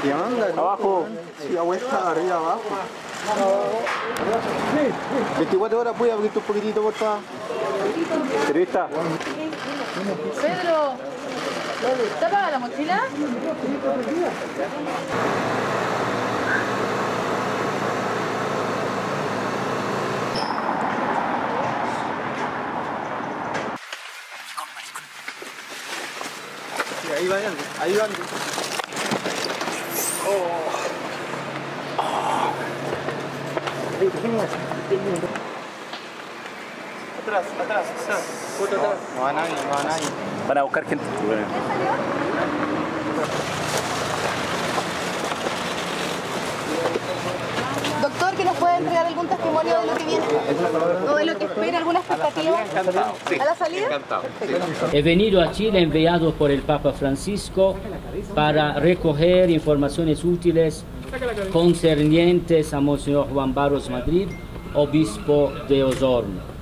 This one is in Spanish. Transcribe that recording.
¿Y anda? Abajo. Sí, la vuelta arriba, abajo. 24 horas, puede abrirte un poquitito, por favor. Entrevista. Pedro, ¿está para la mochila? Sí, ahí van, ahí van. Atrás, atrás, atrás. No va nadie, no va nadie. Van a buscar gente. Doctor, ¿que nos puede entregar algún testimonio de lo que viene? ¿O de lo que espera, alguna expectativa? ¿A la salida? Encantado. He venido a Chile enviado por el Papa Francisco para recoger informaciones útiles concernientes a Monseñor Juan Barros Madrid, obispo de Osorno.